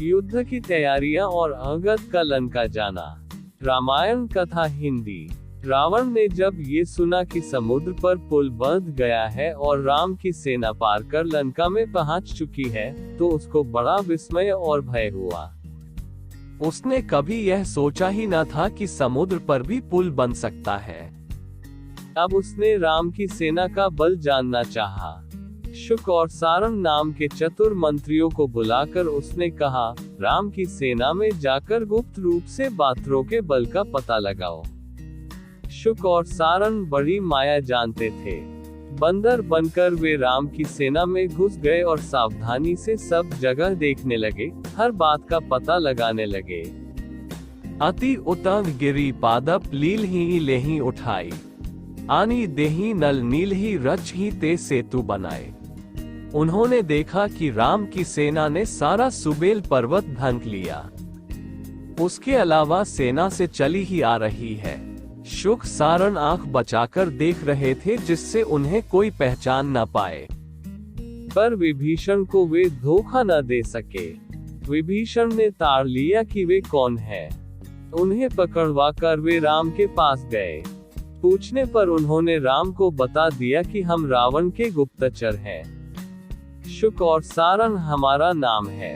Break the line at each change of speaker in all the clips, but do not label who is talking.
युद्ध की तैयारियां और अंगद का लंका जाना। रामायण कथा हिंदी। रावण ने जब ये सुना कि समुद्र पर पुल बंध गया है और राम की सेना पार कर लंका में पहुंच चुकी है, तो उसको बड़ा विस्मय और भय हुआ।
उसने कभी यह सोचा ही न था कि समुद्र पर भी पुल बन सकता है।
अब उसने राम की सेना का बल जानना चाहा। शुक और सारण नाम के चतुर मंत्रियों को बुलाकर उसने कहा, राम की सेना में जाकर गुप्त रूप से बात्रों के बल का पता लगाओ। शुक और सारण बड़ी माया जानते थे। बंदर बनकर वे राम की सेना में घुस गए और सावधानी से सब जगह देखने लगे, हर बात का पता लगाने लगे।
अति उतंग गिरी पादप लील ही लेही उठाई, आनी देही नल नील ही रच ही ते सेतु बनाए। उन्होंने देखा कि राम की सेना ने सारा सुबेल पर्वत ढंक लिया। उसके अलावा सेना से चली ही आ रही है। शुक सारण आंख बचाकर देख रहे थे जिससे उन्हें कोई पहचान न पाए।
पर विभीषण को वे धोखा न दे सके। विभीषण ने ताड़ लिया कि वे कौन है। उन्हें पकड़वाकर वे राम के पास गए। पूछने पर उन्होंने राम को बता दिया कि हम रावण के गुप्तचर हैं। शुक और सारण हमारा नाम है।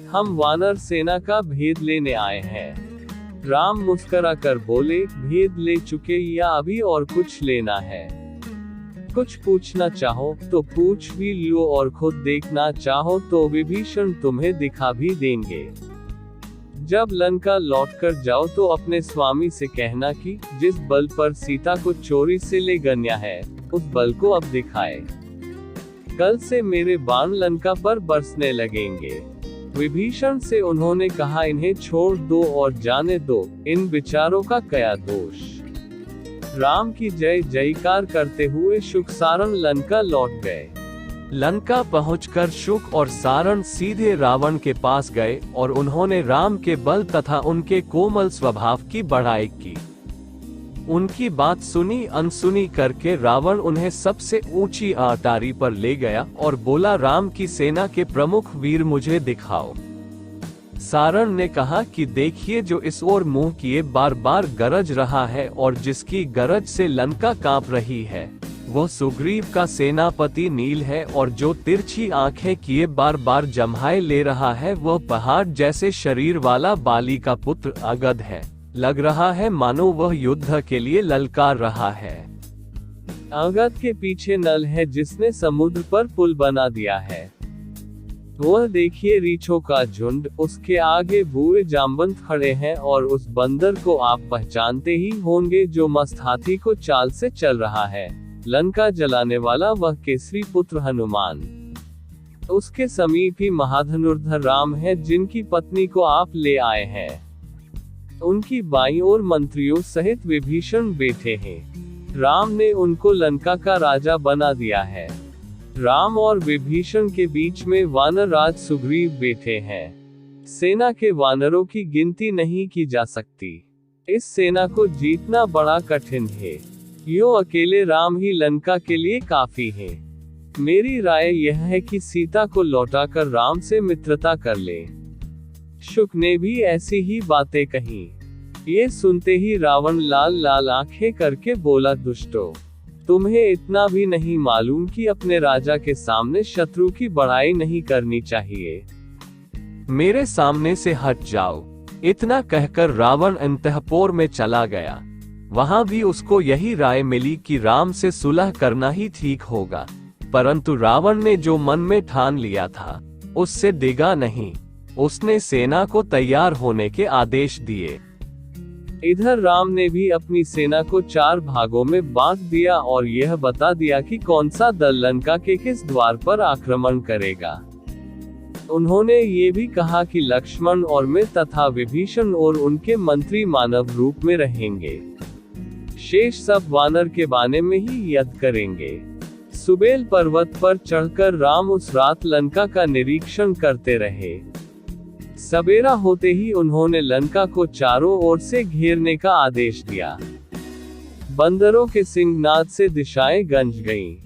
हम वानर सेना का भेद लेने आए हैं। राम मुस्कुरा कर बोले, भेद ले चुके या अभी और कुछ लेना है? कुछ पूछना चाहो तो पूछ भी लो और खुद देखना चाहो तो विभीषण तुम्हें दिखा भी देंगे। जब लंका लौटकर जाओ तो अपने स्वामी से कहना कि जिस बल पर सीता को चोरी से ले गया है, उस बल को अब दिखाए। कल से मेरे बाण लंका पर बरसने लगेंगे। विभीषण से उन्होंने कहा, इन्हें छोड़ दो और जाने दो, इन विचारों का क्या दोष। राम की जय जयकार करते हुए शुक सारण लंका लौट गए।
लंका पहुंचकर शुक और सारण सीधे रावण के पास गए और उन्होंने राम के बल तथा उनके कोमल स्वभाव की बड़ाई की। उनकी बात सुनी अनसुनी करके रावण उन्हें सबसे ऊंची अटारी पर ले गया और बोला, राम की सेना के प्रमुख वीर मुझे दिखाओ। सारण ने कहा कि देखिए, जो इस ओर मुंह किए बार बार गरज रहा है और जिसकी गरज से लंका कांप रही है, वो सुग्रीव का सेनापति नील है, और जो तिरछी आंखें किए बार बार जम्हाई ले रहा है, वह पहाड़ जैसे शरीर वाला बाली का पुत्र अंगद है। लग रहा है मानो वह युद्ध के लिए ललकार रहा है।
अंगद के पीछे नल है जिसने समुद्र पर पुल बना दिया है। वह देखिए रीछों का झुंड, उसके आगे बूढ़े जामवंत खड़े हैं, और उस बंदर को आप पहचानते ही होंगे जो मस्त हाथी को चाल से चल रहा है। लंका जलाने वाला वह केसरी पुत्र हनुमान। उसके समीप ही महाधनुर्धर राम है जिनकी पत्नी को आप ले आए हैं। उनकी बाईं ओर मंत्रियों सहित विभीषण बैठे हैं। राम ने उनको लंका का राजा बना दिया है। राम और विभीषण के बीच में वानर राज सुग्रीव बैठे हैं। सेना के वानरों की गिनती नहीं की जा सकती। इस सेना को जीतना बड़ा कठिन है। यो अकेले राम ही लंका के लिए काफी है। मेरी राय यह है कि सीता को लौटाकर राम से मित्रता कर ले। शुक ने भी ऐसी ही बातें कही। ये सुनते ही रावण लाल लाल आंखें करके बोला, दुष्टो, तुम्हें इतना भी नहीं मालूम कि अपने राजा के सामने शत्रु की बड़ाई नहीं करनी चाहिए।
मेरे सामने से हट जाओ। इतना कहकर रावण अंतःपुर में चला गया। वहां भी उसको यही राय मिली कि राम से सुलह करना ही ठीक होगा, परंतु रावण ने जो मन में ठान लिया था उससे डिगा नहीं। उसने सेना को तैयार होने के आदेश दिए।
इधर राम ने भी अपनी सेना को 4 भागों में बांट दिया और यह बता दिया कि कौन सा दल लंका के किस द्वार पर आक्रमण करेगा। उन्होंने ये भी कहा कि लक्ष्मण और मैं तथा विभीषण और उनके मंत्री मानव रूप में रहेंगे। शेष सब वानर के बाने में ही युद्ध करेंगे। सुबेल पर्वत पर चढ़कर राम उस रात लंका का निरीक्षण करते रहे। सवेरा होते ही उन्होंने लंका को चारों ओर से घेरने का आदेश दिया। बंदरों के सिंहनाद से दिशाएं गूंज गईं।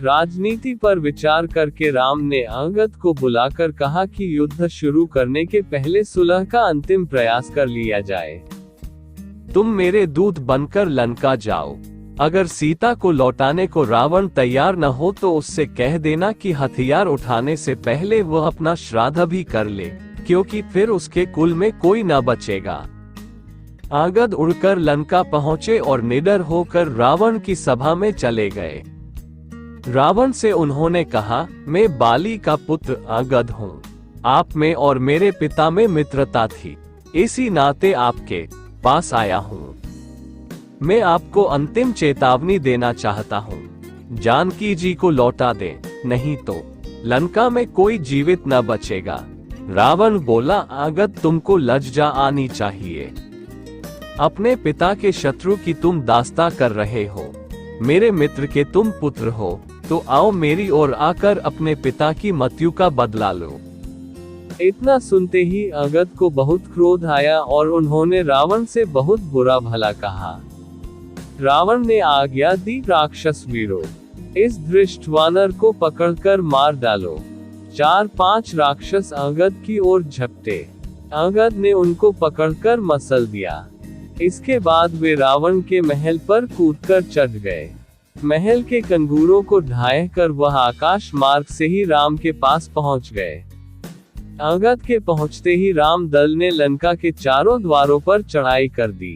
राजनीति पर विचार करके राम ने अंगद को बुलाकर कहा कि युद्ध शुरू करने के पहले सुलह का अंतिम प्रयास कर लिया जाए।
तुम मेरे दूत बनकर लंका जाओ। अगर सीता को लौटाने को रावण तैयार न हो तो उससे कह देना कि हथियार उठाने से पहले वह अपना श्राद्ध भी कर ले, क्योंकि फिर उसके कुल में कोई न बचेगा। अंगद उड़कर लंका पहुंचे और निडर होकर रावण की सभा में चले गए। रावण से उन्होंने कहा, मैं बाली का पुत्र अंगद हूँ। आप में और मेरे पिता में मित्रता थी, इसी नाते आपके पास आया हूँ। मैं आपको अंतिम चेतावनी देना चाहता हूँ, जानकी जी को लौटा दें, नहीं तो लंका में कोई जीवित न बचेगा। रावण बोला, अंगद तुमको लज्जा आनी चाहिए। अपने पिता के शत्रु की तुम दास्ता कर रहे हो। मेरे मित्र के तुम पुत्र हो, तो आओ मेरी ओर आकर अपने पिता की मृत्यु का बदला लो।
इतना सुनते ही अंगद को बहुत क्रोध आया और उन्होंने रावण से बहुत बुरा भला कहा। रावण ने आज्ञा दी, राक्षस वीरों, इस धृष्ट वानर को पकड़कर मार डालो। 4-5 राक्षस अंगद की ओर झपटे। अंगद ने उनको पकड़कर मसल दिया। इसके बाद वे रावण के महल पर कूदकर चढ़ गए। महल के कंगूरों को ढाह कर वह आकाश मार्ग से ही राम के पास पहुंच गए। अंगद के पहुंचते ही राम दल ने लंका के चारों द्वारों पर चढ़ाई कर दी।